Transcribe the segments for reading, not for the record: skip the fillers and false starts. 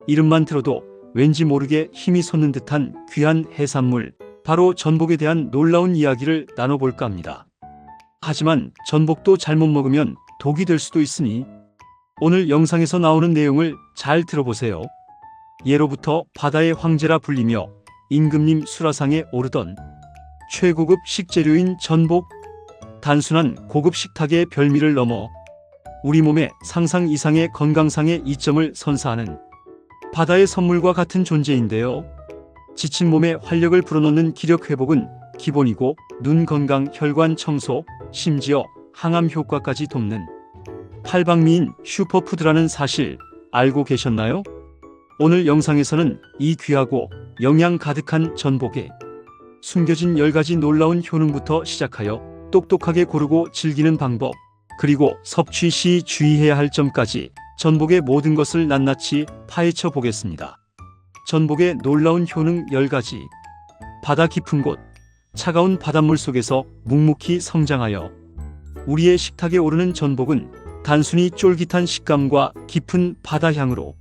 이름만 들어도 왠지 모르게 힘이 솟는 듯한 귀한 해산물, 바로 전복에 대한 놀라운 이야기를 나눠볼까 합니다. 하지만 전복도 잘못 먹으면 독이 될 수도 있으니 오늘 영상에서 나오는 내용을 잘 들어보세요. 예로부터 바다의 황제라 불리며 임금님 수라상에 오르던 최고급 식재료인 전복. 단순한 고급 식탁의 별미를 넘어 우리 몸에 상상 이상의 건강상의 이점을 선사하는 바다의 선물과 같은 존재인데요. 지친 몸에 활력을 불어넣는 기력 회복은 기본이고 눈 건강, 혈관 청소, 심지어 항암 효과까지 돕는 팔방미인 슈퍼푸드라는 사실 알고 계셨나요? 오늘 영상에서는 이 귀하고 영양 가득한 전복에 숨겨진 10가지 놀라운 효능부터 시작하여 똑똑하게 고르고 즐기는 방법, 그리고 섭취 시 주의해야 할 점까지 전복의 모든 것을 낱낱이 파헤쳐 보겠습니다. 전복의 놀라운 효능 10가지. 바다 깊은 곳, 차가운 바닷물 속에서 묵묵히 성장하여 우리의 식탁에 오르는 전복은 단순히 쫄깃한 식감과 깊은 바다 향으로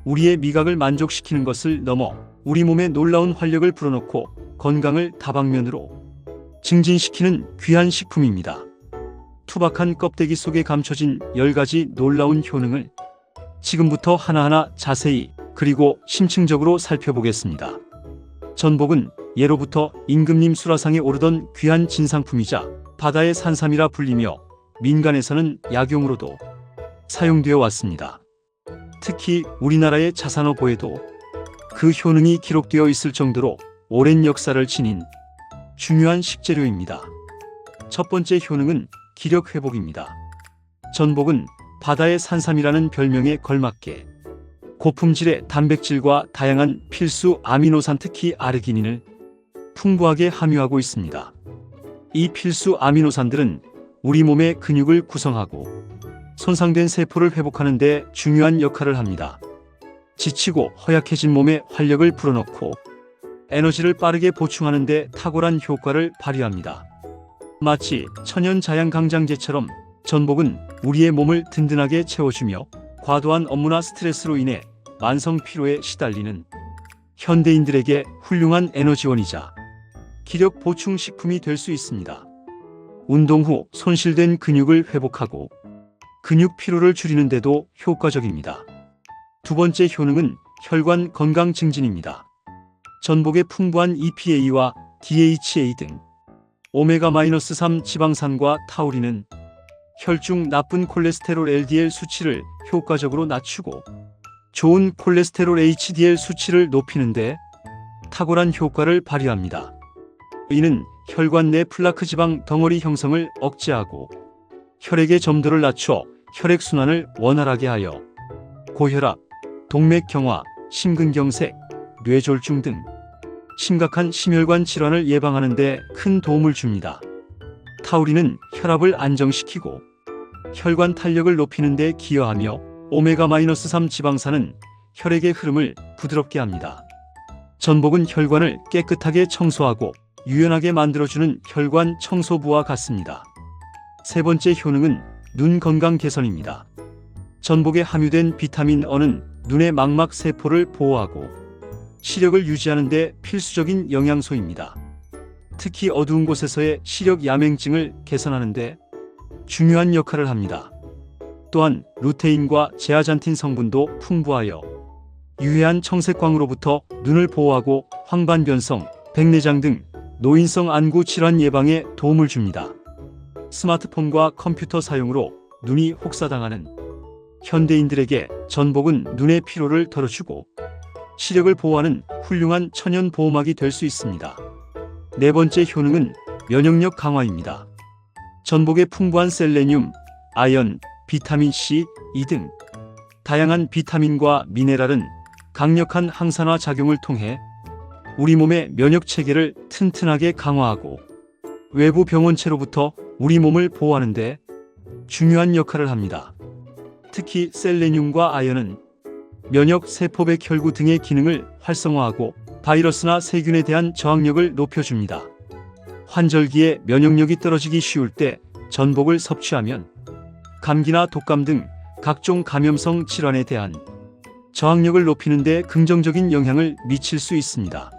우리의 미각을 만족시키는 것을 넘어 우리 몸에 놀라운 활력을 불어넣고 건강을 다방면으로 증진시키는 귀한 식품입니다. 투박한 껍데기 속에 감춰진 10가지 놀라운 효능을 지금부터 하나하나 자세히 그리고 심층적으로 살펴보겠습니다. 전복은 예로부터 임금님 수라상에 오르던 귀한 진상품이자 바다의 산삼이라 불리며 민간에서는 약용으로도 사용되어 왔습니다. 특히 우리나라의 자산어보에도 그 효능이 기록되어 있을 정도로 오랜 역사를 지닌 중요한 식재료입니다. 첫 번째 효능은 기력 회복입니다. 전복은 바다의 산삼이라는 별명에 걸맞게 고품질의 단백질과 다양한 필수 아미노산, 특히 아르기닌을 풍부하게 함유하고 있습니다. 이 필수 아미노산들은 우리 몸의 근육을 구성하고 손상된 세포를 회복하는 데 중요한 역할을 합니다. 지치고 허약해진 몸에 활력을 불어넣고 에너지를 빠르게 보충하는 데 탁월한 효과를 발휘합니다. 마치 천연 자양강장제처럼 전복은 우리의 몸을 든든하게 채워주며 과도한 업무나 스트레스로 인해 만성 피로에 시달리는 현대인들에게 훌륭한 에너지원이자 기력 보충 식품이 될 수 있습니다. 운동 후 손실된 근육을 회복하고 근육 피로를 줄이는 데도 효과적입니다. 두 번째 효능은 혈관 건강 증진입니다. 전복의 풍부한 EPA와 DHA 등 오메가-3 지방산과 타우린은 혈중 나쁜 콜레스테롤 LDL 수치를 효과적으로 낮추고 좋은 콜레스테롤 HDL 수치를 높이는 데 탁월한 효과를 발휘합니다. 이는 혈관 내 플라크 지방 덩어리 형성을 억제하고 혈액의 점도를 낮춰 혈액순환을 원활하게 하여 고혈압, 동맥경화, 심근경색, 뇌졸중 등 심각한 심혈관 질환을 예방하는 데 큰 도움을 줍니다. 타우린은 혈압을 안정시키고 혈관 탄력을 높이는 데 기여하며 오메가-3 지방산은 혈액의 흐름을 부드럽게 합니다. 전복은 혈관을 깨끗하게 청소하고 유연하게 만들어주는 혈관 청소부와 같습니다. 세 번째 효능은 눈 건강 개선입니다. 전복에 함유된 비타민 E는 눈의 망막 세포를 보호하고 시력을 유지하는 데 필수적인 영양소입니다. 특히 어두운 곳에서의 시력 야맹증을 개선하는 데 중요한 역할을 합니다. 또한 루테인과 제아잔틴 성분도 풍부하여 유해한 청색광으로부터 눈을 보호하고 황반변성, 백내장 등 노인성 안구 질환 예방에 도움을 줍니다. 스마트폰과 컴퓨터 사용으로 눈이 혹사당하는 현대인들에게 전복은 눈의 피로를 덜어주고 시력을 보호하는 훌륭한 천연 보호막이 될 수 있습니다. 네 번째 효능은 면역력 강화입니다. 전복의 풍부한 셀레늄, 아연, 비타민 C, E 등 다양한 비타민과 미네랄은 강력한 항산화 작용을 통해 우리 몸의 면역 체계를 튼튼하게 강화하고 외부 병원체로부터 우리 몸을 보호하는 데 중요한 역할을 합니다. 특히 셀레늄과 아연은 면역, 세포백 혈구 등의 기능을 활성화하고 바이러스나 세균에 대한 저항력을 높여줍니다. 환절기에 면역력이 떨어지기 쉬울 때 전복을 섭취하면 감기나 독감 등 각종 감염성 질환에 대한 저항력을 높이는 데 긍정적인 영향을 미칠 수 있습니다.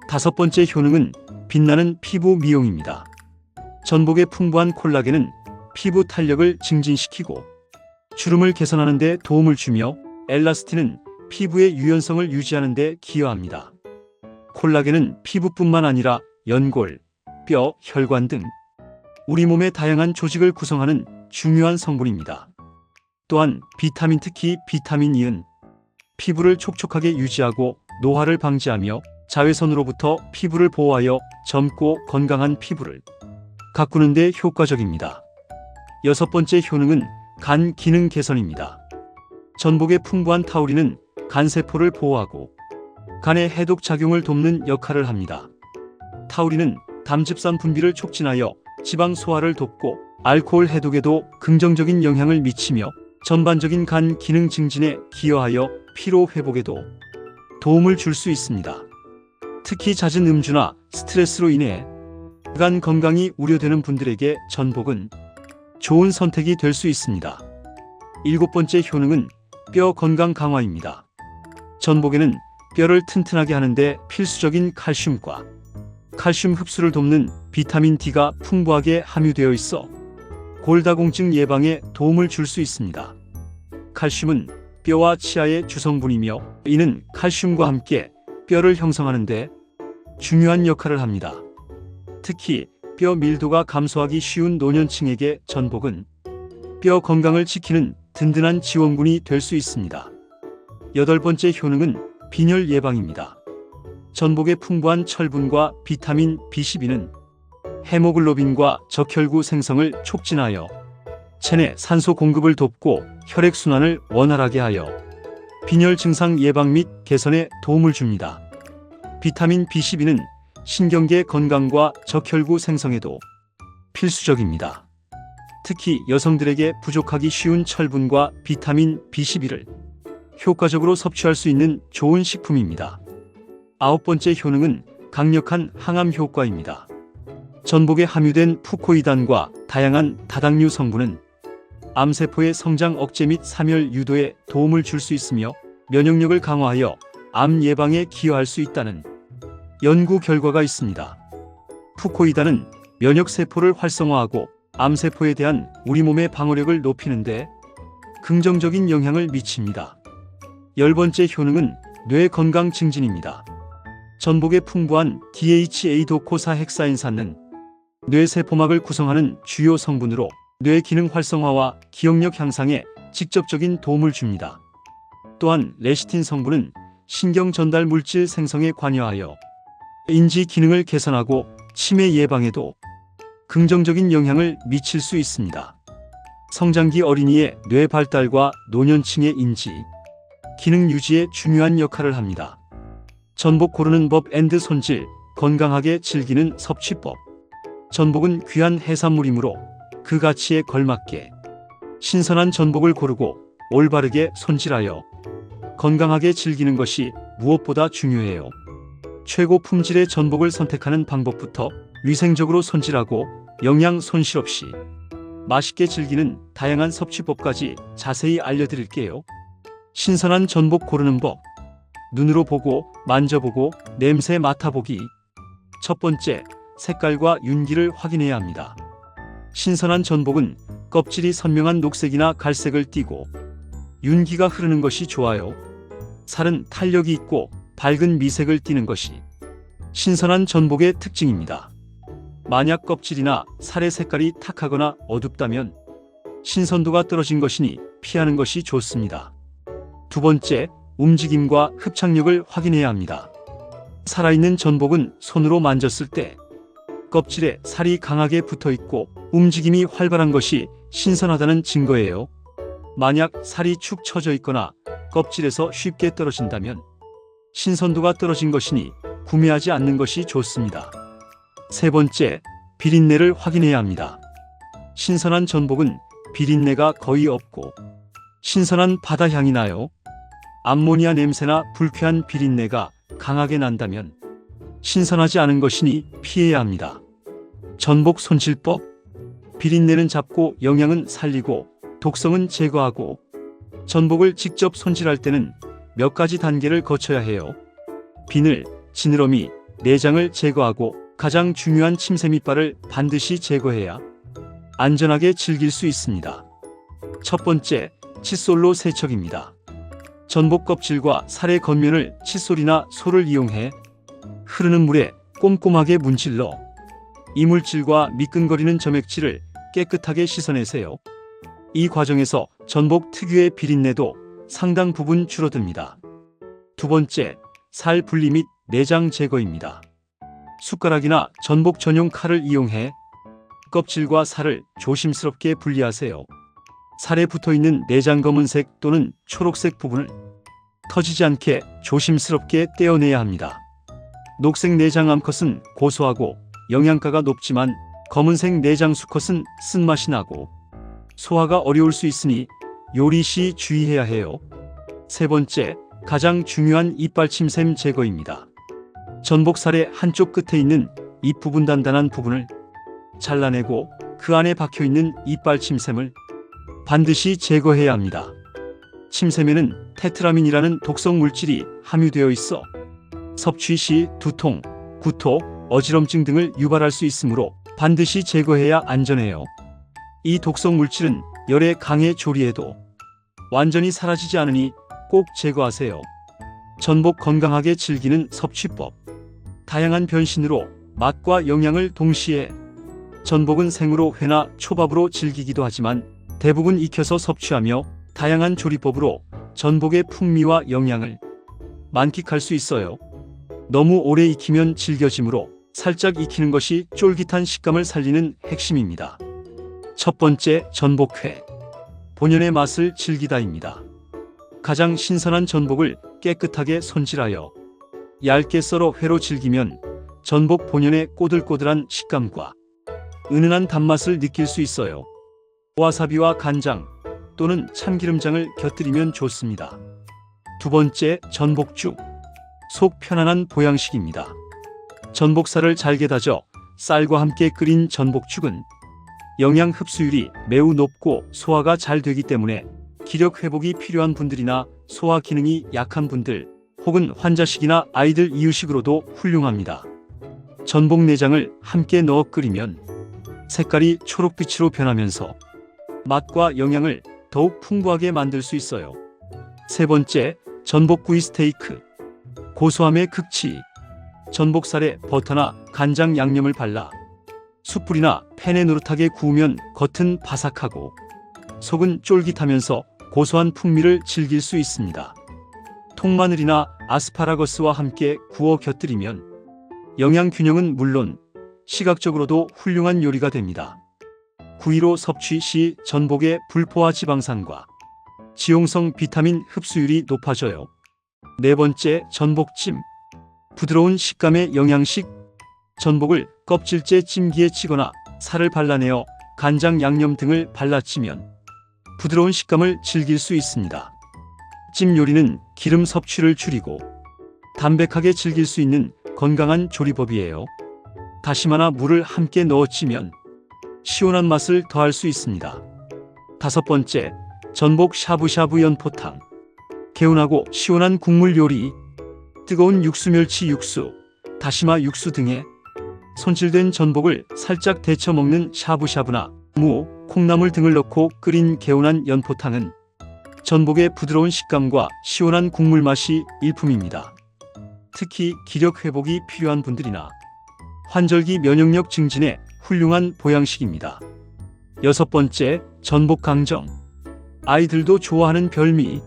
다섯 번째 효능은 빛나는 피부 미용입니다. 전복의 풍부한 콜라겐은 피부 탄력을 증진시키고 주름을 개선하는 데 도움을 주며 엘라스틴은 피부의 유연성을 유지하는 데 기여합니다. 콜라겐은 피부뿐만 아니라 연골, 뼈, 혈관 등 우리 몸의 다양한 조직을 구성하는 중요한 성분입니다. 또한 비타민, 특히 비타민 E는 피부를 촉촉하게 유지하고 노화를 방지하며 자외선으로부터 피부를 보호하여 젊고 건강한 피부를 가꾸는 데 효과적입니다. 여섯 번째 효능은 간 기능 개선입니다. 전복의 풍부한 타우린은 간세포를 보호하고 간의 해독 작용을 돕는 역할을 합니다. 타우린은 담즙산 분비를 촉진하여 지방 소화를 돕고 알코올 해독에도 긍정적인 영향을 미치며 전반적인 간 기능 증진에 기여하여 피로 회복에도 도움을 줄 수 있습니다. 특히 잦은 음주나 스트레스로 인해 간 건강이 우려되는 분들에게 전복은 좋은 선택이 될 수 있습니다. 일곱 번째 효능은 뼈 건강 강화입니다. 전복에는 뼈를 튼튼하게 하는데 필수적인 칼슘과 칼슘 흡수를 돕는 비타민 D가 풍부하게 함유되어 있어 골다공증 예방에 도움을 줄 수 있습니다. 칼슘은 뼈와 치아의 주성분이며 이는 칼슘과 함께 뼈를 형성하는 데 중요한 역할을 합니다. 특히 뼈 밀도가 감소하기 쉬운 노년층에게 전복은 뼈 건강을 지키는 든든한 지원군이 될 수 있습니다. 여덟 번째 효능은 빈혈 예방입니다. 전복의 풍부한 철분과 비타민 B12는 헤모글로빈과 적혈구 생성을 촉진하여 체내 산소 공급을 돕고 혈액순환을 원활하게 하여 빈혈 증상 예방 및 개선에 도움을 줍니다. 비타민 B12는 신경계 건강과 적혈구 생성에도 필수적입니다. 특히 여성들에게 부족하기 쉬운 철분과 비타민 B12를 효과적으로 섭취할 수 있는 좋은 식품입니다. 아홉 번째 효능은 강력한 항암 효과입니다. 전복에 함유된 푸코이단과 다양한 다당류 성분은 암세포의 성장 억제 및 사멸 유도에 도움을 줄 수 있으며 면역력을 강화하여 암 예방에 기여할 수 있다는 연구 결과가 있습니다. 푸코이단은 면역세포를 활성화하고 암세포에 대한 우리 몸의 방어력을 높이는 데 긍정적인 영향을 미칩니다. 열 번째 효능은 뇌 건강 증진입니다. 전복의 풍부한 DHA-도코사헥사엔산은 뇌세포막을 구성하는 주요 성분으로 뇌 기능 활성화와 기억력 향상에 직접적인 도움을 줍니다. 또한 레시틴 성분은 신경 전달 물질 생성에 관여하여 인지 기능을 개선하고 치매 예방에도 긍정적인 영향을 미칠 수 있습니다. 성장기 어린이의 뇌 발달과 노년층의 인지 기능 유지에 중요한 역할을 합니다. 전복 고르는 법 앤드 손질, 건강하게 즐기는 섭취법. 전복은 귀한 해산물이므로 그 가치에 걸맞게 신선한 전복을 고르고 올바르게 손질하여 건강하게 즐기는 것이 무엇보다 중요해요. 최고 품질의 전복을 선택하는 방법부터 위생적으로 손질하고 영양 손실 없이 맛있게 즐기는 다양한 섭취법까지 자세히 알려드릴게요. 신선한 전복 고르는 법. 눈으로 보고 만져보고 냄새 맡아보기. 첫 번째, 색깔과 윤기를 확인해야 합니다. 신선한 전복은 껍질이 선명한 녹색이나 갈색을 띠고 윤기가 흐르는 것이 좋아요. 살은 탄력이 있고 밝은 미색을 띠는 것이 신선한 전복의 특징입니다. 만약 껍질이나 살의 색깔이 탁하거나 어둡다면 신선도가 떨어진 것이니 피하는 것이 좋습니다. 두 번째, 움직임과 흡착력을 확인해야 합니다. 살아있는 전복은 손으로 만졌을 때 껍질에 살이 강하게 붙어 있고 움직임이 활발한 것이 신선하다는 증거예요. 만약 살이 축 처져 있거나 껍질에서 쉽게 떨어진다면 신선도가 떨어진 것이니 구매하지 않는 것이 좋습니다. 세 번째, 비린내를 확인해야 합니다. 신선한 전복은 비린내가 거의 없고 신선한 바다 향이 나요. 암모니아 냄새나 불쾌한 비린내가 강하게 난다면 신선하지 않은 것이니 피해야 합니다. 전복 손질법. 비린내는 잡고 영양은 살리고 독성은 제거하고 전복을 직접 손질할 때는 몇 가지 단계를 거쳐야 해요. 비늘, 지느러미, 내장을 제거하고 가장 중요한 침샘이빨을 반드시 제거해야 안전하게 즐길 수 있습니다. 첫 번째, 칫솔로 세척입니다. 전복 껍질과 살의 겉면을 칫솔이나 솔을 이용해 흐르는 물에 꼼꼼하게 문질러 이물질과 미끈거리는 점액질을 깨끗하게 씻어내세요. 이 과정에서 전복 특유의 비린내도 상당 부분 줄어듭니다. 두 번째, 살 분리 및 내장 제거입니다. 숟가락이나 전복 전용 칼을 이용해 껍질과 살을 조심스럽게 분리하세요. 살에 붙어있는 내장 검은색 또는 초록색 부분을 터지지 않게 조심스럽게 떼어내야 합니다. 녹색 내장 암컷은 고소하고 영양가가 높지만 검은색 내장 수컷은 쓴맛이 나고 소화가 어려울 수 있으니 요리 시 주의해야 해요. 세 번째, 가장 중요한 이빨 침샘 제거입니다. 전복살의 한쪽 끝에 있는 잎부분 단단한 부분을 잘라내고 그 안에 박혀있는 이빨 침샘을 반드시 제거해야 합니다. 침샘에는 테트라민이라는 독성 물질이 함유되어 있어 섭취 시 두통, 구토, 어지럼증 등을 유발할 수 있으므로 반드시 제거해야 안전해요. 이 독성 물질은 열에 강해 조리해도 완전히 사라지지 않으니 꼭 제거하세요. 전복 건강하게 즐기는 섭취법. 다양한 변신으로 맛과 영양을 동시에. 전복은 생으로 회나 초밥으로 즐기기도 하지만 대부분 익혀서 섭취하며 다양한 조리법으로 전복의 풍미와 영양을 만끽할 수 있어요. 너무 오래 익히면 질겨지므로 살짝 익히는 것이 쫄깃한 식감을 살리는 핵심입니다. 첫 번째, 전복회. 본연의 맛을 즐기다입니다. 가장 신선한 전복을 깨끗하게 손질하여 얇게 썰어 회로 즐기면 전복 본연의 꼬들꼬들한 식감과 은은한 단맛을 느낄 수 있어요. 와사비와 간장 또는 참기름장을 곁들이면 좋습니다. 두 번째, 전복죽. 속 편안한 보양식입니다. 전복살을 잘게 다져 쌀과 함께 끓인 전복죽은 영양 흡수율이 매우 높고 소화가 잘 되기 때문에 기력 회복이 필요한 분들이나 소화 기능이 약한 분들 혹은 환자식이나 아이들 이유식으로도 훌륭합니다. 전복 내장을 함께 넣어 끓이면 색깔이 초록빛으로 변하면서 맛과 영양을 더욱 풍부하게 만들 수 있어요. 세 번째, 전복구이 스테이크. 고소함의 극치. 전복살에 버터나 간장 양념을 발라 숯불이나 팬에 노릇하게 구우면 겉은 바삭하고 속은 쫄깃하면서 고소한 풍미를 즐길 수 있습니다. 통마늘이나 아스파라거스와 함께 구워 곁들이면 영양 균형은 물론 시각적으로도 훌륭한 요리가 됩니다. 구이로 섭취 시 전복의 불포화 지방산과 지용성 비타민 흡수율이 높아져요. 네 번째, 전복찜. 부드러운 식감의 영양식. 전복을 껍질째 찜기에 치거나 살을 발라내어 간장 양념 등을 발라치면 부드러운 식감을 즐길 수 있습니다. 찜 요리는 기름 섭취를 줄이고 담백하게 즐길 수 있는 건강한 조리법이에요. 다시마나 물을 함께 넣어 찌면 시원한 맛을 더할 수 있습니다. 다섯 번째, 전복 샤브샤브 연포탕. 개운하고 시원한 국물 요리. 뜨거운 육수, 멸치 육수, 다시마 육수 등에 손질된 전복을 살짝 데쳐 먹는 샤브샤브나 무, 콩나물 등을 넣고 끓인 개운한 연포탕은 전복의 부드러운 식감과 시원한 국물 맛이 일품입니다. 특히 기력 회복이 필요한 분들이나 환절기 면역력 증진에 훌륭한 보양식입니다. 여섯 번째, 전복 강정. 아이들도 좋아하는 별미.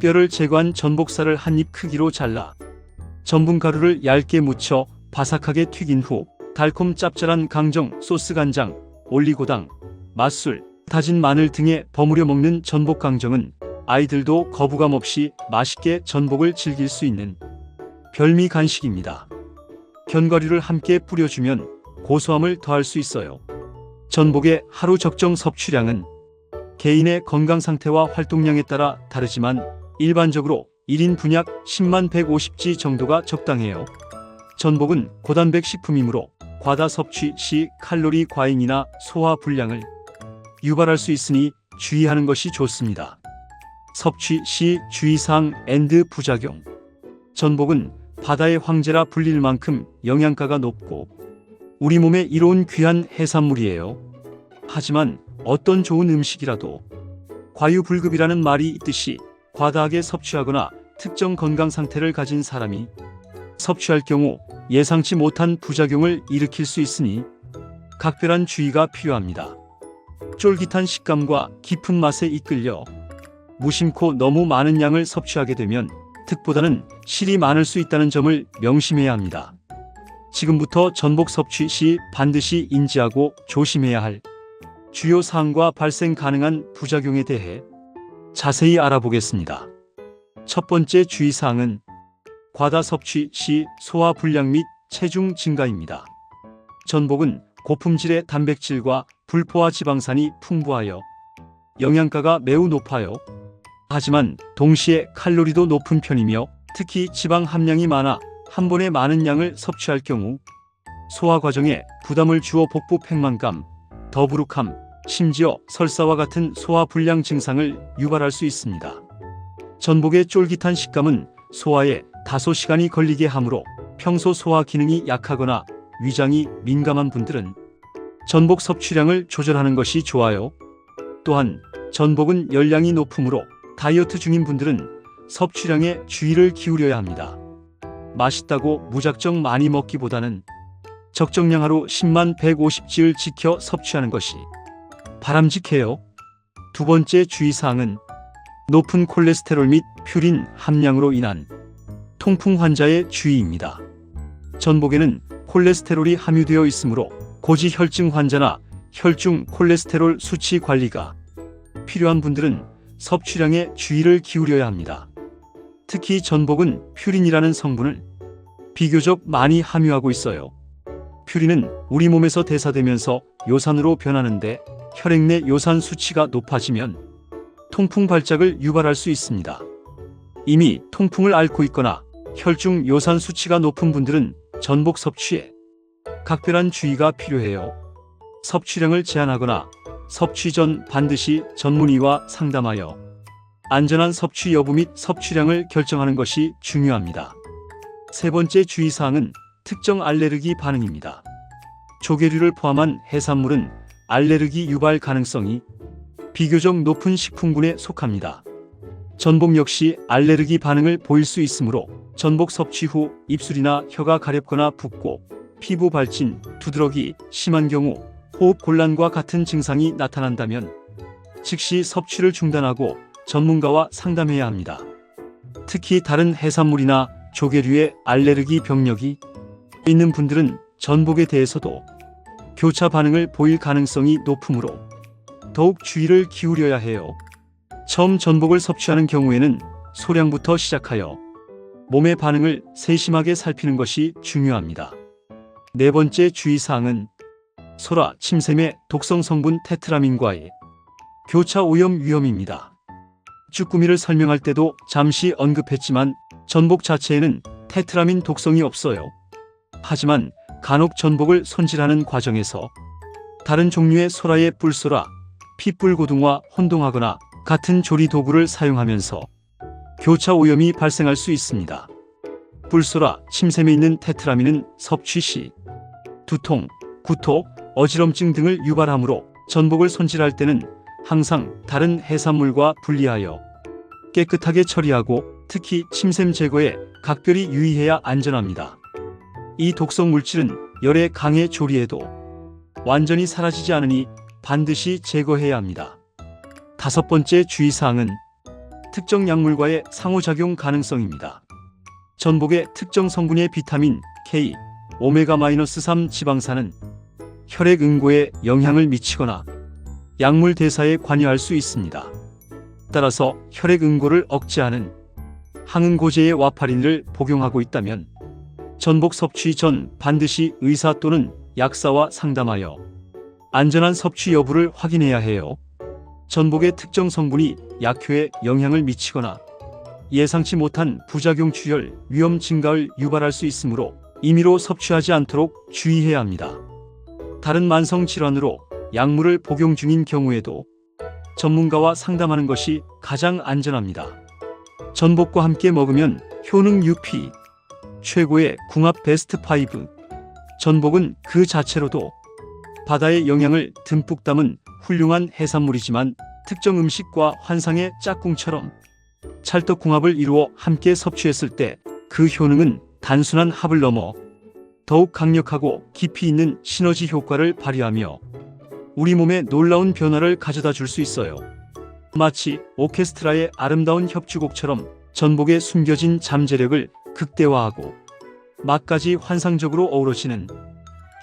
뼈를 제거한 전복살을 한 입 크기로 잘라 전분가루를 얇게 묻혀 바삭하게 튀긴 후 달콤 짭짤한 강정, 소스 간장, 올리고당, 맛술, 다진 마늘 등에 버무려 먹는 전복 강정은 아이들도 거부감 없이 맛있게 전복을 즐길 수 있는 별미 간식입니다. 견과류를 함께 뿌려주면 고소함을 더할 수 있어요. 전복의 하루 적정 섭취량은 개인의 건강 상태와 활동량에 따라 다르지만 일반적으로 1인 분약 10만 150지 정도가 적당해요. 전복은 고단백 식품이므로 과다 섭취 시 칼로리 과잉이나 소화 불량을 유발할 수 있으니 주의하는 것이 좋습니다. 섭취 시 주의사항 앤드 부작용. 전복은 바다의 황제라 불릴 만큼 영양가가 높고 우리 몸에 이로운 귀한 해산물이에요. 하지만 어떤 좋은 음식이라도 과유불급이라는 말이 있듯이 과다하게 섭취하거나 특정 건강 상태를 가진 사람이 섭취할 경우 예상치 못한 부작용을 일으킬 수 있으니 각별한 주의가 필요합니다. 쫄깃한 식감과 깊은 맛에 이끌려 무심코 너무 많은 양을 섭취하게 되면 득보다는 실이 많을 수 있다는 점을 명심해야 합니다. 지금부터 전복 섭취 시 반드시 인지하고 조심해야 할 주요 사항과 발생 가능한 부작용에 대해 자세히 알아보겠습니다. 첫 번째 주의사항은 과다 섭취 시 소화 불량 및 체중 증가입니다. 전복은 고품질의 단백질과 불포화 지방산이 풍부하여 영양가가 매우 높아요. 하지만 동시에 칼로리도 높은 편이며 특히 지방 함량이 많아 한 번에 많은 양을 섭취할 경우 소화 과정에 부담을 주어 복부 팽만감, 더부룩함, 심지어 설사와 같은 소화 불량 증상을 유발할 수 있습니다. 전복의 쫄깃한 식감은 소화에 다소 시간이 걸리게 하므로 평소 소화 기능이 약하거나 위장이 민감한 분들은 전복 섭취량을 조절하는 것이 좋아요. 또한 전복은 열량이 높으므로 다이어트 중인 분들은 섭취량에 주의를 기울여야 합니다. 맛있다고 무작정 많이 먹기보다는 적정량 하루 10만 150지를 지켜 섭취하는 것이 바람직해요. 두 번째 주의사항은 높은 콜레스테롤 및 퓨린 함량으로 인한 통풍 환자의 주의입니다. 전복에는 콜레스테롤이 함유되어 있으므로 고지 혈증 환자나 혈중 콜레스테롤 수치 관리가 필요한 분들은 섭취량에 주의를 기울여야 합니다. 특히 전복은 퓨린이라는 성분을 비교적 많이 함유하고 있어요. 퓨린은 우리 몸에서 대사되면서 요산으로 변하는데 혈액 내 요산 수치가 높아지면 통풍 발작을 유발할 수 있습니다. 이미 통풍을 앓고 있거나 혈중 요산 수치가 높은 분들은 전복 섭취에 각별한 주의가 필요해요. 섭취량을 제한하거나 섭취 전 반드시 전문의와 상담하여 안전한 섭취 여부 및 섭취량을 결정하는 것이 중요합니다. 세 번째 주의사항은 특정 알레르기 반응입니다. 조개류를 포함한 해산물은 알레르기 유발 가능성이 비교적 높은 식품군에 속합니다. 전복 역시 알레르기 반응을 보일 수 있으므로 전복 섭취 후 입술이나 혀가 가렵거나 붓고 피부 발진, 두드러기 심한 경우 호흡 곤란과 같은 증상이 나타난다면 즉시 섭취를 중단하고 전문가와 상담해야 합니다. 특히 다른 해산물이나 조개류의 알레르기 병력이 있는 분들은 전복에 대해서도 교차 반응을 보일 가능성이 높으므로 더욱 주의를 기울여야 해요. 처음 전복을 섭취하는 경우에는 소량부터 시작하여 몸의 반응을 세심하게 살피는 것이 중요합니다. 네 번째 주의사항은 소라, 침샘의 독성 성분 테트라민과의 교차 오염 위험입니다. 쭈꾸미를 설명할 때도 잠시 언급했지만 전복 자체에는 테트라민 독성이 없어요. 하지만 간혹 전복을 손질하는 과정에서 다른 종류의 소라의 뿔소라, 핏불고등어와 혼동하거나 같은 조리 도구를 사용하면서 교차 오염이 발생할 수 있습니다. 뿔소라, 침샘에 있는 테트라민은 섭취 시 두통, 구토, 어지럼증 등을 유발하므로 전복을 손질할 때는 항상 다른 해산물과 분리하여 깨끗하게 처리하고 특히 침샘 제거에 각별히 유의해야 안전합니다. 이 독성 물질은 열에 강해 조리해도 완전히 사라지지 않으니 반드시 제거해야 합니다. 다섯 번째 주의사항은 특정 약물과의 상호작용 가능성입니다. 전복의 특정 성분의 비타민 K, 오메가-3 지방산은 혈액 응고에 영향을 미치거나 약물 대사에 관여할 수 있습니다. 따라서 혈액 응고를 억제하는 항응고제의 와파린을 복용하고 있다면 전복 섭취 전 반드시 의사 또는 약사와 상담하여 안전한 섭취 여부를 확인해야 해요. 전복의 특정 성분이 약효에 영향을 미치거나 예상치 못한 부작용 출혈 위험 증가를 유발할 수 있으므로 임의로 섭취하지 않도록 주의해야 합니다. 다른 만성 질환으로 약물을 복용 중인 경우에도 전문가와 상담하는 것이 가장 안전합니다. 전복과 함께 먹으면 효능 UP 최고의 궁합 베스트 5. 전복은 그 자체로도 바다의 영양을 듬뿍 담은 훌륭한 해산물이지만 특정 음식과 환상의 짝꿍처럼 찰떡궁합을 이루어 함께 섭취했을 때 그 효능은 단순한 합을 넘어 더욱 강력하고 깊이 있는 시너지 효과를 발휘하며 우리 몸에 놀라운 변화를 가져다 줄 수 있어요. 마치 오케스트라의 아름다운 협주곡처럼 전복의 숨겨진 잠재력을 극대화하고 맛까지 환상적으로 어우러지는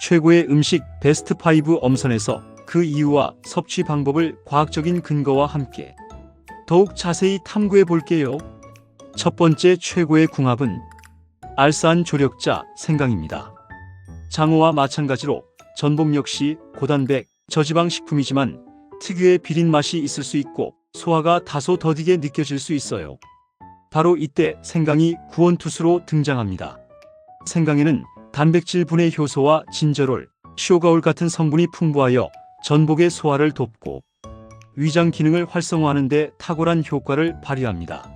최고의 음식 베스트 5 엄선에서 그 이유와 섭취 방법을 과학적인 근거와 함께 더욱 자세히 탐구해 볼게요. 첫 번째 최고의 궁합은 알싸한 조력자 생강입니다. 장어와 마찬가지로 전복 역시 고단백, 저지방 식품이지만 특유의 비린 맛이 있을 수 있고 소화가 다소 더디게 느껴질 수 있어요. 바로 이때 생강이 구원투수로 등장합니다. 생강에는 단백질 분해 효소와 진저롤, 쇼가올 같은 성분이 풍부하여 전복의 소화를 돕고 위장 기능을 활성화하는 데 탁월한 효과를 발휘합니다.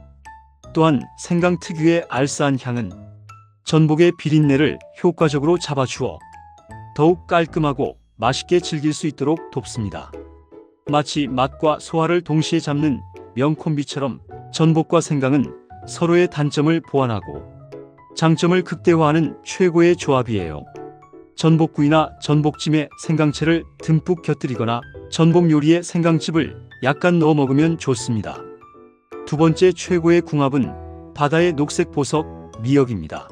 또한 생강 특유의 알싸한 향은 전복의 비린내를 효과적으로 잡아주어 더욱 깔끔하고 맛있게 즐길 수 있도록 돕습니다. 마치 맛과 소화를 동시에 잡는 명콤비처럼 전복과 생강은 서로의 단점을 보완하고 장점을 극대화하는 최고의 조합이에요. 전복구이나 전복찜에 생강채를 듬뿍 곁들이거나 전복 요리에 생강즙을 약간 넣어 먹으면 좋습니다. 두 번째 최고의 궁합은 바다의 녹색 보석 미역입니다.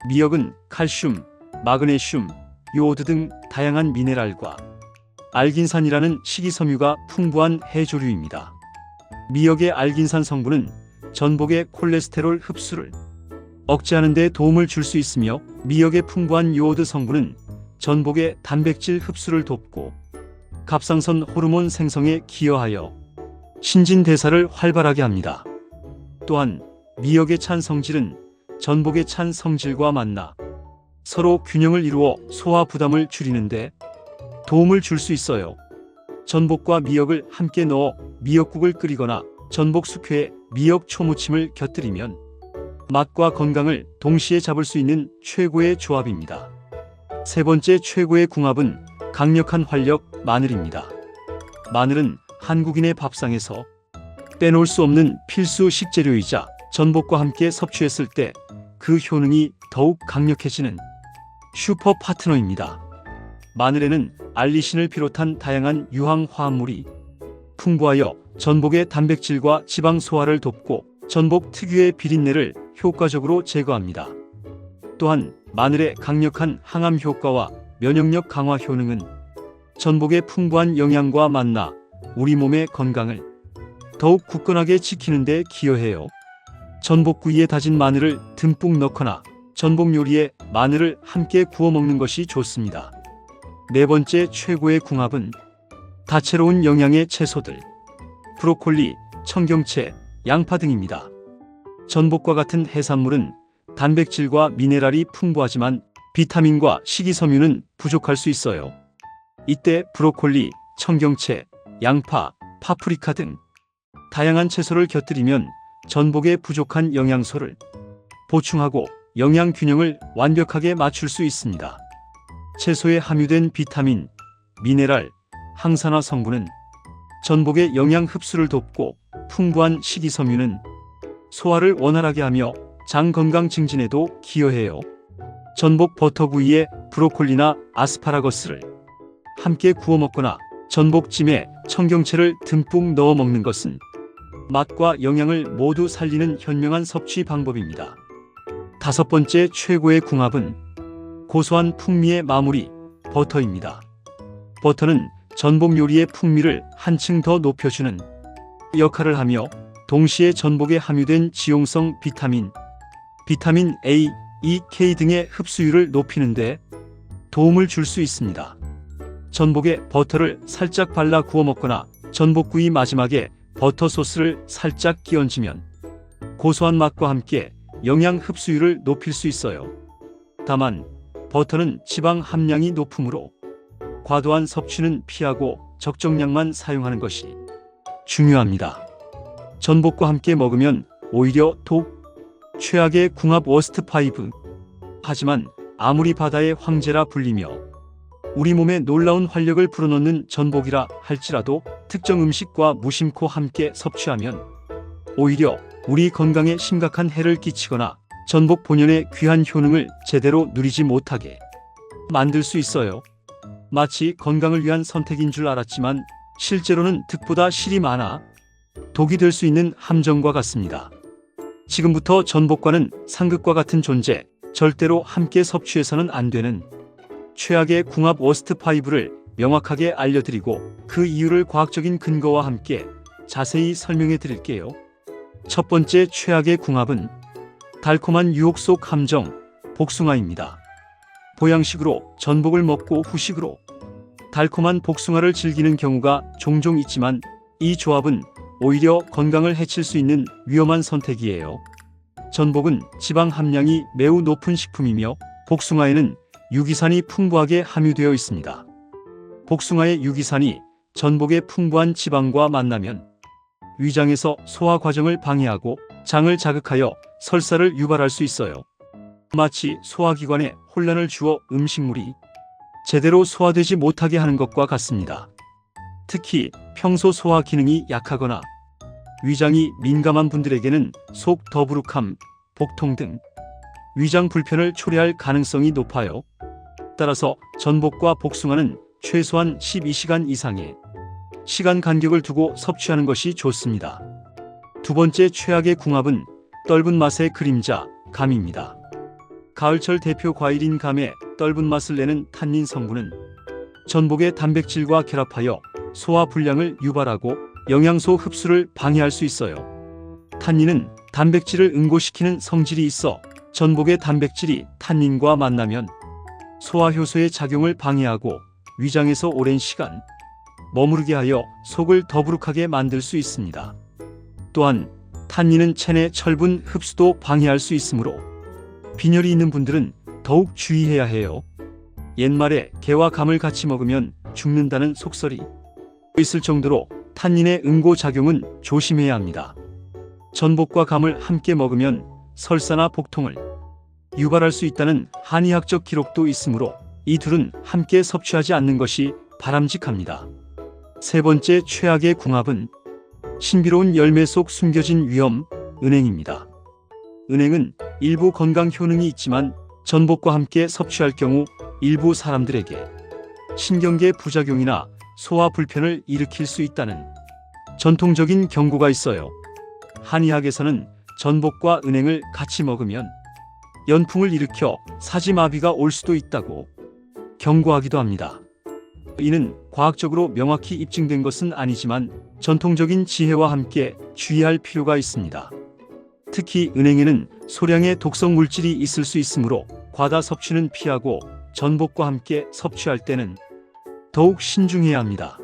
미역은 칼슘, 마그네슘, 요오드 등 다양한 미네랄과 알긴산이라는 식이섬유가 풍부한 해조류입니다. 미역의 알긴산 성분은 전복의 콜레스테롤 흡수를 억제하는 데 도움을 줄 수 있으며 미역의 풍부한 요오드 성분은 전복의 단백질 흡수를 돕고 갑상선 호르몬 생성에 기여하여 신진대사를 활발하게 합니다. 또한 미역의 찬 성질은 전복의 찬 성질과 만나 서로 균형을 이루어 소화 부담을 줄이는데 도움을 줄 수 있어요. 전복과 미역을 함께 넣어 미역국을 끓이거나 전복 숙회에 미역 초무침을 곁들이면 맛과 건강을 동시에 잡을 수 있는 최고의 조합입니다. 세 번째 최고의 궁합은 강력한 활력 마늘입니다. 마늘은 한국인의 밥상에서 빼놓을 수 없는 필수 식재료이자 전복과 함께 섭취했을 때 그 효능이 더욱 강력해지는 슈퍼 파트너입니다. 마늘에는 알리신을 비롯한 다양한 유황 화합물이 풍부하여 전복의 단백질과 지방 소화를 돕고 전복 특유의 비린내를 효과적으로 제거합니다. 또한 마늘의 강력한 항암 효과와 면역력 강화 효능은 전복의 풍부한 영양과 만나 우리 몸의 건강을 더욱 굳건하게 지키는 데 기여해요. 전복구이에 다진 마늘을 듬뿍 넣거나 전복 요리에 마늘을 함께 구워 먹는 것이 좋습니다. 네 번째 최고의 궁합은 다채로운 영양의 채소들, 브로콜리, 청경채, 양파 등입니다. 전복과 같은 해산물은 단백질과 미네랄이 풍부하지만 비타민과 식이섬유는 부족할 수 있어요. 이때 브로콜리, 청경채, 양파, 파프리카 등 다양한 채소를 곁들이면 전복의 부족한 영양소를 보충하고 영양 균형을 완벽하게 맞출 수 있습니다. 채소에 함유된 비타민, 미네랄, 항산화 성분은 전복의 영양 흡수를 돕고 풍부한 식이섬유는 소화를 원활하게 하며 장 건강 증진에도 기여해요. 전복 버터구이에 브로콜리나 아스파라거스를 함께 구워 먹거나 전복찜에 청경채를 듬뿍 넣어 먹는 것은 맛과 영양을 모두 살리는 현명한 섭취 방법입니다. 다섯 번째 최고의 궁합은 고소한 풍미의 마무리 버터입니다. 버터는 전복 요리의 풍미를 한층 더 높여주는 역할을 하며 동시에 전복에 함유된 지용성 비타민 A, E, K 등의 흡수율을 높이는 데 도움을 줄 수 있습니다. 전복에 버터를 살짝 발라 구워 먹거나 전복구이 마지막에 버터 소스를 살짝 끼얹으면 고소한 맛과 함께 영양 흡수율을 높일 수 있어요. 다만 버터는 지방 함량이 높으므로 과도한 섭취는 피하고 적정량만 사용하는 것이 중요합니다. 전복과 함께 먹으면 오히려 최악의 궁합 워스트 5. 하지만 아무리 바다의 황제라 불리며 우리 몸에 놀라운 활력을 불어넣는 전복이라 할지라도 특정 음식과 무심코 함께 섭취하면 오히려 우리 건강에 심각한 해를 끼치거나 전복 본연의 귀한 효능을 제대로 누리지 못하게 만들 수 있어요. 마치 건강을 위한 선택인 줄 알았지만 실제로는 득보다 실이 많아 독이 될 수 있는 함정과 같습니다. 지금부터 전복과는 상극과 같은 존재, 절대로 함께 섭취해서는 안 되는 최악의 궁합 워스트 5를 명확하게 알려드리고 그 이유를 과학적인 근거와 함께 자세히 설명해 드릴게요. 첫 번째 최악의 궁합은 달콤한 유혹 속 함정, 복숭아입니다. 보양식으로 전복을 먹고 후식으로 달콤한 복숭아를 즐기는 경우가 종종 있지만 이 조합은 오히려 건강을 해칠 수 있는 위험한 선택이에요. 전복은 지방 함량이 매우 높은 식품이며 복숭아에는 유기산이 풍부하게 함유되어 있습니다. 복숭아의 유기산이 전복의 풍부한 지방과 만나면 위장에서 소화 과정을 방해하고 장을 자극하여 설사를 유발할 수 있어요. 마치 소화기관에 혼란을 주어 음식물이 제대로 소화되지 못하게 하는 것과 같습니다. 특히 평소 소화 기능이 약하거나 위장이 민감한 분들에게는 속 더부룩함, 복통 등 위장 불편을 초래할 가능성이 높아요. 따라서 전복과 복숭아는 최소한 12시간 이상의 시간 간격을 두고 섭취하는 것이 좋습니다. 두 번째 최악의 궁합은 떫은 맛의 그림자, 감입니다. 가을철 대표 과일인 감의 떫은 맛을 내는 탄닌 성분은 전복의 단백질과 결합하여 소화 불량을 유발하고 영양소 흡수를 방해할 수 있어요. 탄닌은 단백질을 응고시키는 성질이 있어 전복의 단백질이 탄닌과 만나면 소화 효소의 작용을 방해하고 위장에서 오랜 시간 머무르게 하여 속을 더부룩하게 만들 수 있습니다. 또한 탄닌은 체내 철분 흡수도 방해할 수 있으므로 빈혈이 있는 분들은 더욱 주의해야 해요. 옛말에 개와 감을 같이 먹으면 죽는다는 속설이 있을 정도로 탄닌의 응고작용은 조심해야 합니다. 전복과 감을 함께 먹으면 설사나 복통을 유발할 수 있다는 한의학적 기록도 있으므로 이 둘은 함께 섭취하지 않는 것이 바람직합니다. 세 번째 최악의 궁합은 신비로운 열매 속 숨겨진 위험, 은행입니다. 은행은 일부 건강 효능이 있지만 전복과 함께 섭취할 경우 일부 사람들에게 신경계 부작용이나 소화 불편을 일으킬 수 있다는 전통적인 경고가 있어요. 한의학에서는 전복과 은행을 같이 먹으면 연풍을 일으켜 사지마비가 올 수도 있다고 경고하기도 합니다. 이는 과학적으로 명확히 입증된 것은 아니지만 전통적인 지혜와 함께 주의할 필요가 있습니다. 특히 은행에는 소량의 독성 물질이 있을 수 있으므로 과다 섭취는 피하고 전복과 함께 섭취할 때는 더욱 신중해야 합니다.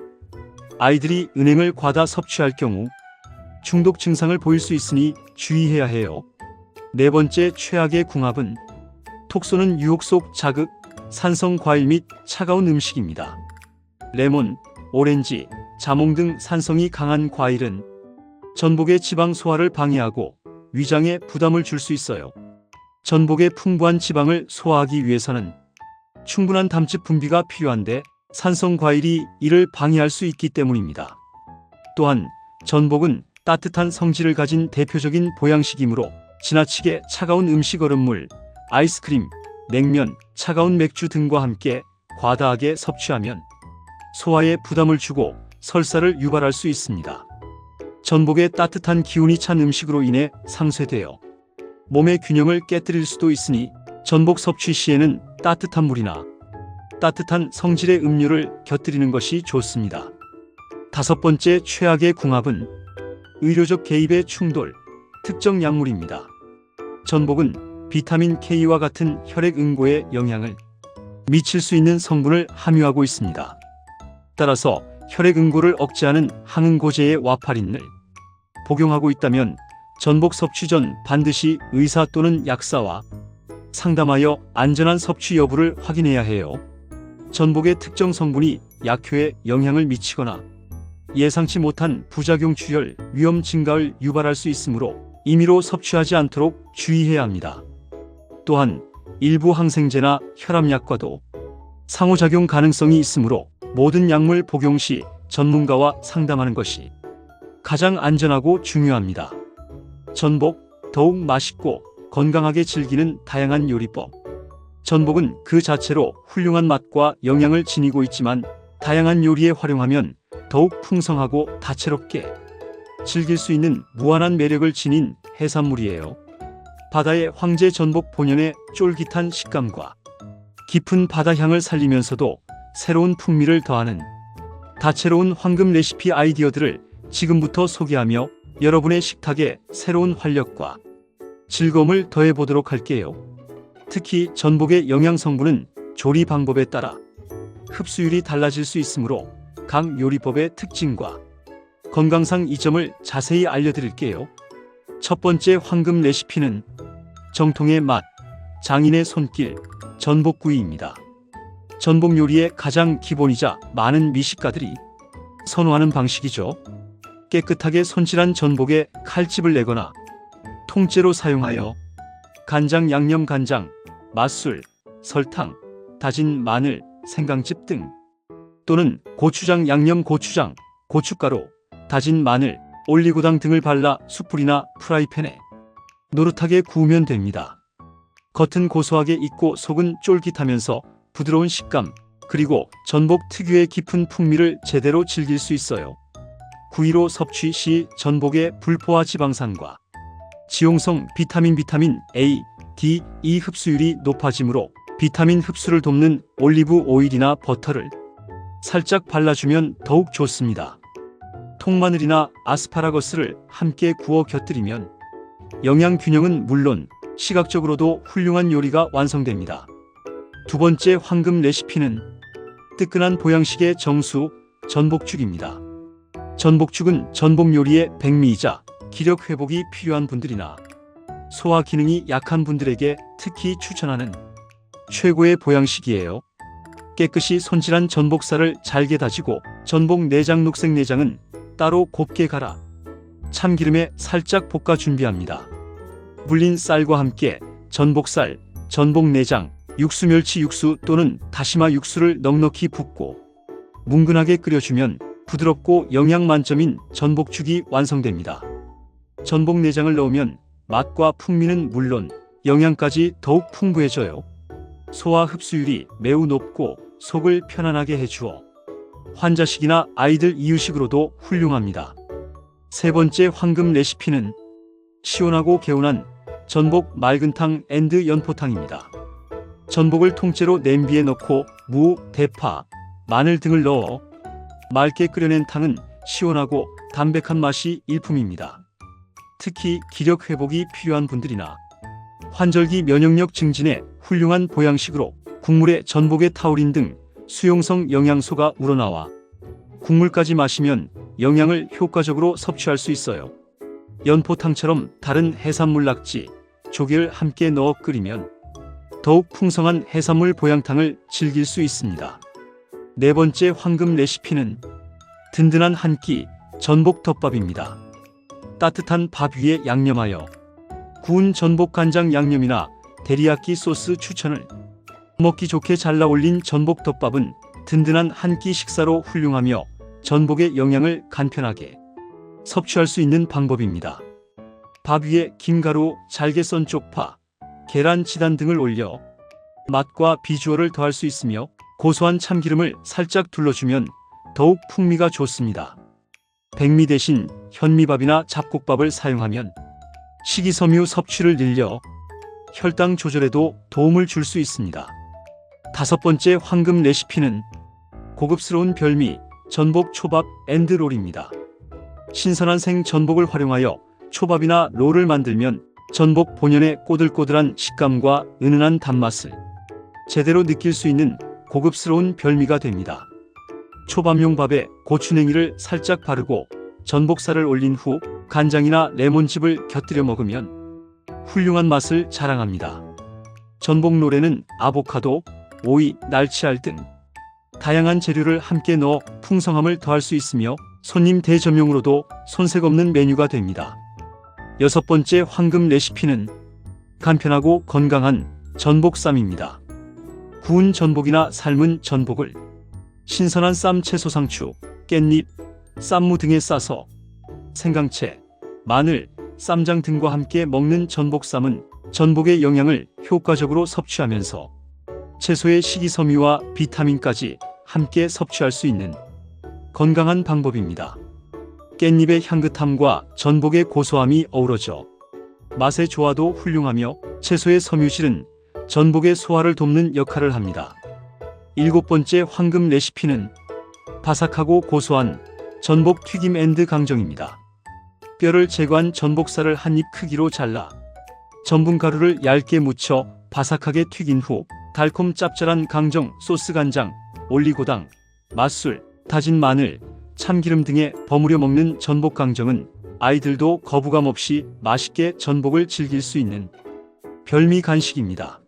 아이들이 은행을 과다 섭취할 경우 중독 증상을 보일 수 있으니 주의해야 해요. 네 번째 최악의 궁합은 톡 쏘는 유혹 속 자극, 산성 과일 및 차가운 음식입니다. 레몬, 오렌지, 자몽 등 산성이 강한 과일은 전복의 지방 소화를 방해하고 위장에 부담을 줄 수 있어요. 전복의 풍부한 지방을 소화하기 위해서는 충분한 담즙 분비가 필요한데 산성 과일이 이를 방해할 수 있기 때문입니다. 또한 전복은 따뜻한 성질을 가진 대표적인 보양식이므로 지나치게 차가운 음식 얼음물, 아이스크림, 냉면, 차가운 맥주 등과 함께 과다하게 섭취하면 소화에 부담을 주고 설사를 유발할 수 있습니다. 전복의 따뜻한 기운이 찬 음식으로 인해 상쇄되어 몸의 균형을 깨뜨릴 수도 있으니 전복 섭취 시에는 따뜻한 물이나 따뜻한 성질의 음료를 곁들이는 것이 좋습니다. 다섯 번째 최악의 궁합은 의료적 개입의 충돌, 특정 약물입니다. 전복은 비타민 K와 같은 혈액 응고에 영향을 미칠 수 있는 성분을 함유하고 있습니다. 따라서 혈액 응고를 억제하는 항응고제의 와파린을 복용하고 있다면 전복 섭취 전 반드시 의사 또는 약사와 상담하여 안전한 섭취 여부를 확인해야 해요. 전복의 특정 성분이 약효에 영향을 미치거나 예상치 못한 부작용 출혈, 위험 증가를 유발할 수 있으므로 임의로 섭취하지 않도록 주의해야 합니다. 또한 일부 항생제나 혈압약과도 상호작용 가능성이 있으므로 모든 약물 복용 시 전문가와 상담하는 것이 가장 안전하고 중요합니다. 전복, 더욱 맛있고 건강하게 즐기는 다양한 요리법. 전복은 그 자체로 훌륭한 맛과 영양을 지니고 있지만 다양한 요리에 활용하면 더욱 풍성하고 다채롭게 즐길 수 있는 무한한 매력을 지닌 해산물이에요. 바다의 황제 전복 본연의 쫄깃한 식감과 깊은 바다향을 살리면서도 새로운 풍미를 더하는 다채로운 황금 레시피 아이디어들을 지금부터 소개하며 여러분의 식탁에 새로운 활력과 즐거움을 더해보도록 할게요. 특히 전복의 영양 성분은 조리 방법에 따라 흡수율이 달라질 수 있으므로 각 요리법의 특징과 건강상 이 점을 자세히 알려드릴게요. 첫 번째 황금 레시피는 정통의 맛, 장인의 손길, 전복구이입니다. 전복 요리의 가장 기본이자 많은 미식가들이 선호하는 방식이죠. 깨끗하게 손질한 전복에 칼집을 내거나 통째로 사용하여 간장, 양념 간장, 맛술, 설탕, 다진 마늘, 생강즙 등 또는 고추장, 양념 고추장, 고춧가루, 다진 마늘, 올리고당 등을 발라 숯불이나 프라이팬에 노릇하게 구우면 됩니다. 겉은 고소하게 익고 속은 쫄깃하면서 부드러운 식감, 그리고 전복 특유의 깊은 풍미를 제대로 즐길 수 있어요. 구이로 섭취 시 전복의 불포화 지방산과 지용성 비타민 A, D, E 흡수율이 높아지므로 비타민 흡수를 돕는 올리브 오일이나 버터를 살짝 발라주면 더욱 좋습니다. 통마늘이나 아스파라거스를 함께 구워 곁들이면 영양 균형은 물론 시각적으로도 훌륭한 요리가 완성됩니다. 두 번째 황금 레시피는 뜨끈한 보양식의 정수, 전복죽입니다. 전복죽은 전복 요리의 백미이자 기력 회복이 필요한 분들이나 소화 기능이 약한 분들에게 특히 추천하는 최고의 보양식이에요. 깨끗이 손질한 전복살을 잘게 다지고 전복 내장, 녹색 내장은 따로 곱게 갈아 참기름에 살짝 볶아 준비합니다. 불린 쌀과 함께 전복살, 전복내장, 육수, 멸치 육수 또는 다시마 육수를 넉넉히 붓고 뭉근하게 끓여주면 부드럽고 영양 만점인 전복죽이 완성됩니다. 전복내장을 넣으면 맛과 풍미는 물론 영양까지 더욱 풍부해져요. 소화 흡수율이 매우 높고 속을 편안하게 해주어 환자식이나 아이들 이유식으로도 훌륭합니다. 세 번째 황금 레시피는 시원하고 개운한 전복 맑은탕 앤드 연포탕입니다. 전복을 통째로 냄비에 넣고 무, 대파, 마늘 등을 넣어 맑게 끓여낸 탕은 시원하고 담백한 맛이 일품입니다. 특히 기력 회복이 필요한 분들이나 환절기 면역력 증진에 훌륭한 보양식으로 국물에 전복의 타우린 등 수용성 영양소가 우러나와 국물까지 마시면 영양을 효과적으로 섭취할 수 있어요. 연포탕처럼 다른 해산물, 낙지, 조개를 함께 넣어 끓이면 더욱 풍성한 해산물 보양탕을 즐길 수 있습니다. 네 번째 황금 레시피는 든든한 한 끼 전복덮밥입니다. 따뜻한 밥 위에 양념하여 구운 전복 간장 양념이나 데리야끼 소스 추천을 먹기 좋게 잘라 올린 전복덮밥은 든든한 한 끼 식사로 훌륭하며 전복의 영양을 간편하게 섭취할 수 있는 방법입니다. 밥 위에 김가루, 잘게 썬 쪽파, 계란 지단 등을 올려 맛과 비주얼을 더할 수 있으며 고소한 참기름을 살짝 둘러주면 더욱 풍미가 좋습니다. 백미 대신 현미밥이나 잡곡밥을 사용하면 식이섬유 섭취를 늘려 혈당 조절에도 도움을 줄 수 있습니다. 다섯 번째 황금 레시피는 고급스러운 별미 전복 초밥 앤드 롤입니다. 신선한 생 전복을 활용하여 초밥이나 롤을 만들면 전복 본연의 꼬들꼬들한 식감과 은은한 단맛을 제대로 느낄 수 있는 고급스러운 별미가 됩니다. 초밥용 밥에 고추냉이를 살짝 바르고 전복살을 올린 후 간장이나 레몬즙을 곁들여 먹으면 훌륭한 맛을 자랑합니다. 전복롤에는 아보카도, 오이, 날치알 등 다양한 재료를 함께 넣어 풍성함을 더할 수 있으며 손님 대접용으로도 손색 없는 메뉴가 됩니다. 여섯 번째 황금 레시피는 간편하고 건강한 전복쌈입니다. 구운 전복이나 삶은 전복을 신선한 쌈, 채소, 상추, 깻잎, 쌈무 등에 싸서 생강채, 마늘, 쌈장 등과 함께 먹는 전복쌈은 전복의 영양을 효과적으로 섭취하면서 채소의 식이섬유와 비타민까지 함께 섭취할 수 있는 건강한 방법입니다. 깻잎의 향긋함과 전복의 고소함이 어우러져 맛의 조화도 훌륭하며 채소의 섬유질은 전복의 소화를 돕는 역할을 합니다. 일곱 번째 황금 레시피는 바삭하고 고소한 전복 튀김 앤드 강정입니다. 뼈를 제거한 전복살을 한 입 크기로 잘라 전분가루를 얇게 묻혀 바삭하게 튀긴 후 달콤 짭짤한 강정, 소스 간장, 올리고당, 맛술, 다진 마늘, 참기름 등에 버무려 먹는 전복 강정은 아이들도 거부감 없이 맛있게 전복을 즐길 수 있는 별미 간식입니다.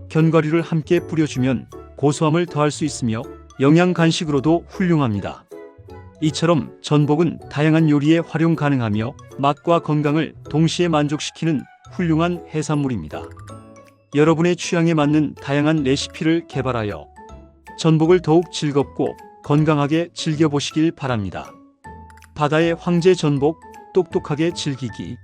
견과류를 함께 뿌려주면 고소함을 더할 수 있으며 영양 간식으로도 훌륭합니다. 이처럼 전복은 다양한 요리에 활용 가능하며 맛과 건강을 동시에 만족시키는 훌륭한 해산물입니다. 여러분의 취향에 맞는 다양한 레시피를 개발하여 전복을 더욱 즐겁고 건강하게 즐겨보시길 바랍니다. 바다의 황제 전복 똑똑하게 즐기기.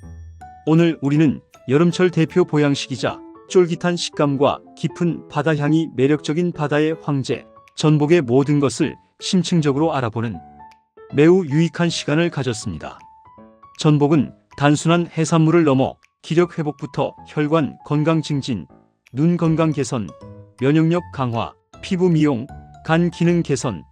오늘 우리는 여름철 대표 보양식이자 쫄깃한 식감과 깊은 바다향이 매력적인 바다의 황제 전복의 모든 것을 심층적으로 알아보는 매우 유익한 시간을 가졌습니다. 전복은 단순한 해산물을 넘어 기력 회복부터 혈관 건강 증진, 눈 건강 개선, 면역력 강화, 피부 미용, 간 기능 개선,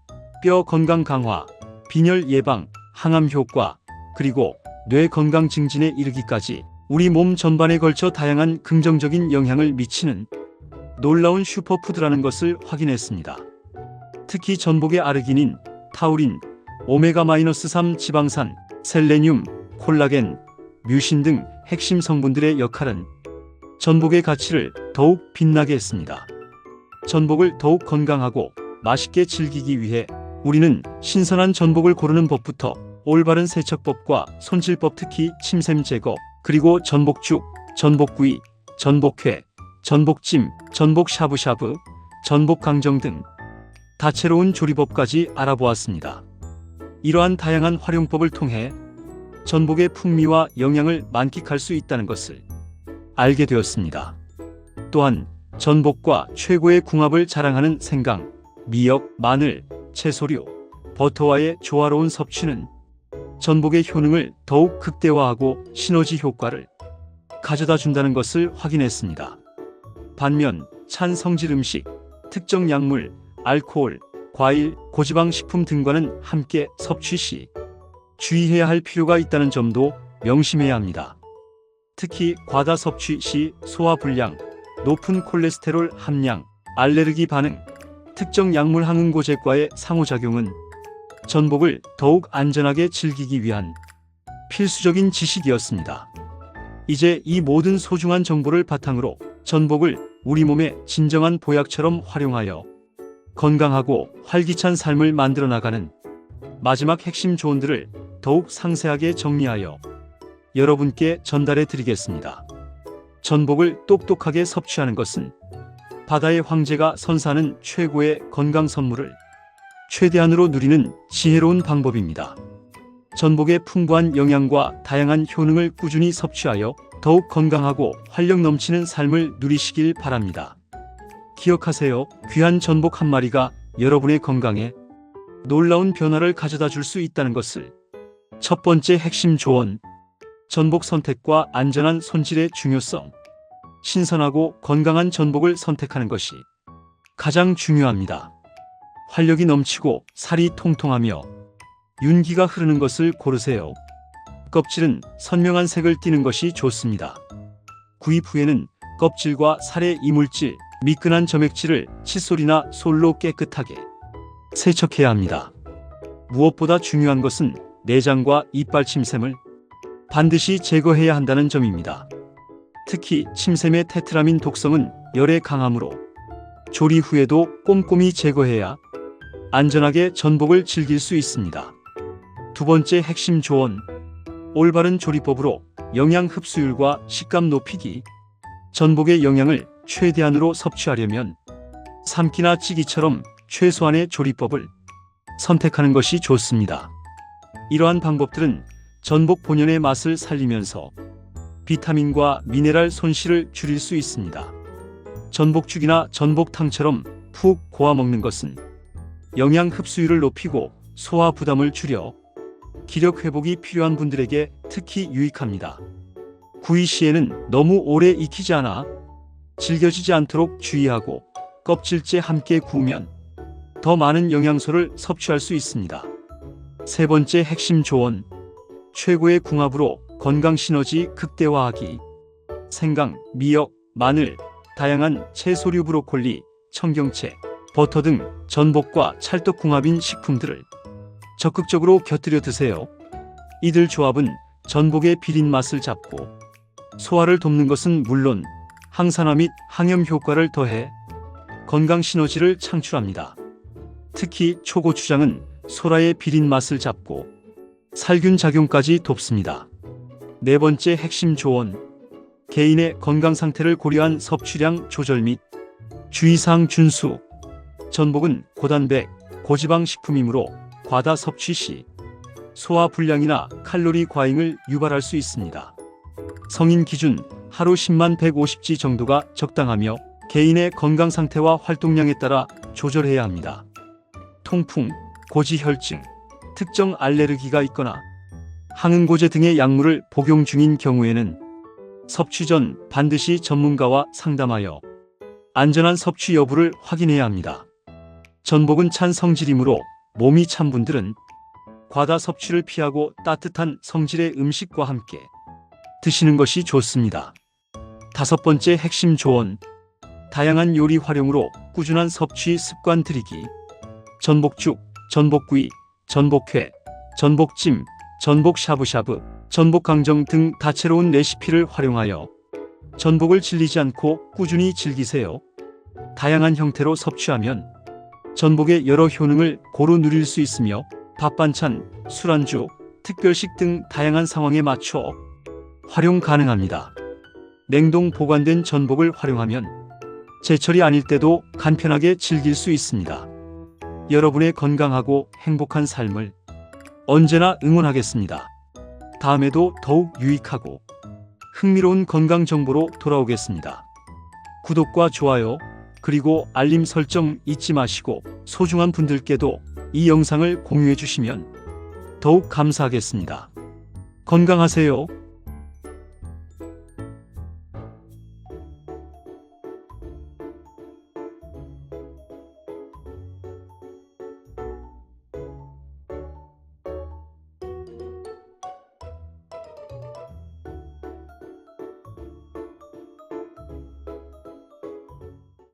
뼈 건강 강화, 빈혈 예방, 항암 효과, 그리고 뇌 건강 증진에 이르기까지 우리 몸 전반에 걸쳐 다양한 긍정적인 영향을 미치는 놀라운 슈퍼푸드라는 것을 확인했습니다. 특히 전복의 아르기닌, 타우린, 오메가-3 지방산, 셀레늄, 콜라겐, 뮤신 등 핵심 성분들의 역할은 전복의 가치를 더욱 빛나게 했습니다. 전복을 더욱 건강하고 맛있게 즐기기 위해 우리는 신선한 전복을 고르는 법부터 올바른 세척법과 손질법, 특히 침샘 제거, 그리고 전복죽, 전복구이, 전복회, 전복찜, 전복 샤브샤브, 전복 강정 등 다채로운 조리법까지 알아보았습니다. 이러한 다양한 활용법을 통해 전복의 풍미와 영양을 만끽할 수 있다는 것을 알게 되었습니다. 또한 전복과 최고의 궁합을 자랑하는 생강, 미역, 마늘, 채소류, 버터와의 조화로운 섭취는 전복의 효능을 더욱 극대화하고 시너지 효과를 가져다 준다는 것을 확인했습니다. 반면 찬 성질 음식, 특정 약물, 알코올, 과일, 고지방 식품 등과는 함께 섭취 시 주의해야 할 필요가 있다는 점도 명심해야 합니다. 특히 과다 섭취 시 소화불량, 높은 콜레스테롤 함량, 알레르기 반응, 특정 약물 항응고제과의 상호작용은 전복을 더욱 안전하게 즐기기 위한 필수적인 지식이었습니다. 이제 이 모든 소중한 정보를 바탕으로 전복을 우리 몸의 진정한 보약처럼 활용하여 건강하고 활기찬 삶을 만들어 나가는 마지막 핵심 조언들을 더욱 상세하게 정리하여 여러분께 전달해 드리겠습니다. 전복을 똑똑하게 섭취하는 것은 바다의 황제가 선사하는 최고의 건강 선물을 최대한으로 누리는 지혜로운 방법입니다. 전복의 풍부한 영양과 다양한 효능을 꾸준히 섭취하여 더욱 건강하고 활력 넘치는 삶을 누리시길 바랍니다. 기억하세요. 귀한 전복 한 마리가 여러분의 건강에 놀라운 변화를 가져다 줄 수 있다는 것을. 첫 번째 핵심 조언. 전복 선택과 안전한 손질의 중요성. 신선하고 건강한 전복을 선택하는 것이 가장 중요합니다. 활력이 넘치고 살이 통통하며 윤기가 흐르는 것을 고르세요. 껍질은 선명한 색을 띠는 것이 좋습니다. 구입 후에는 껍질과 살의 이물질, 미끈한 점액질을 칫솔이나 솔로 깨끗하게 세척해야 합니다. 무엇보다 중요한 것은 내장과 이빨 침샘을 반드시 제거해야 한다는 점입니다. 특히 침샘의 테트라민 독성은 열에 강하므로 조리 후에도 꼼꼼히 제거해야 안전하게 전복을 즐길 수 있습니다. 두 번째 핵심 조언. 올바른 조리법으로 영양 흡수율과 식감 높이기. 전복의 영양을 최대한으로 섭취하려면 삶기나 찌기처럼 최소한의 조리법을 선택하는 것이 좋습니다. 이러한 방법들은 전복 본연의 맛을 살리면서 비타민과 미네랄 손실을 줄일 수 있습니다. 전복죽이나 전복탕처럼 푹 고아 먹는 것은 영양 흡수율을 높이고 소화 부담을 줄여 기력 회복이 필요한 분들에게 특히 유익합니다. 구이 시에는 너무 오래 익히지 않아 질겨지지 않도록 주의하고 껍질째 함께 구우면 더 많은 영양소를 섭취할 수 있습니다. 세 번째 핵심 조언. 최고의 궁합으로 건강 시너지 극대화하기. 생강, 미역, 마늘, 다양한 채소류, 브로콜리, 청경채, 버터 등 전복과 찰떡궁합인 식품들을 적극적으로 곁들여 드세요. 이들 조합은 전복의 비린 맛을 잡고 소화를 돕는 것은 물론 항산화 및 항염 효과를 더해 건강 시너지를 창출합니다. 특히 초고추장은 소라의 비린 맛을 잡고 살균 작용까지 돕습니다. 네 번째 핵심 조언. 개인의 건강 상태를 고려한 섭취량 조절 및 주의사항 준수. 전복은 고단백, 고지방 식품이므로 과다 섭취 시 소화 불량이나 칼로리 과잉을 유발할 수 있습니다. 성인 기준 하루 10만 150지 정도가 적당하며 개인의 건강 상태와 활동량에 따라 조절해야 합니다. 통풍, 고지혈증, 특정 알레르기가 있거나 항응고제 등의 약물을 복용 중인 경우에는 섭취 전 반드시 전문가와 상담하여 안전한 섭취 여부를 확인해야 합니다. 전복은 찬 성질이므로 몸이 찬 분들은 과다 섭취를 피하고 따뜻한 성질의 음식과 함께 드시는 것이 좋습니다. 다섯 번째 핵심 조언. 다양한 요리 활용으로 꾸준한 섭취 습관 들이기. 전복죽, 전복구이, 전복회, 전복찜, 전복 샤브샤브, 전복 강정 등 다채로운 레시피를 활용하여 전복을 질리지 않고 꾸준히 즐기세요. 다양한 형태로 섭취하면 전복의 여러 효능을 고루 누릴 수 있으며 밥 반찬, 술안주, 특별식 등 다양한 상황에 맞춰 활용 가능합니다. 냉동 보관된 전복을 활용하면 제철이 아닐 때도 간편하게 즐길 수 있습니다. 여러분의 건강하고 행복한 삶을 언제나 응원하겠습니다. 다음에도 더욱 유익하고 흥미로운 건강 정보로 돌아오겠습니다. 구독과 좋아요, 그리고 알림 설정 잊지 마시고 소중한 분들께도 이 영상을 공유해 주시면 더욱 감사하겠습니다. 건강하세요.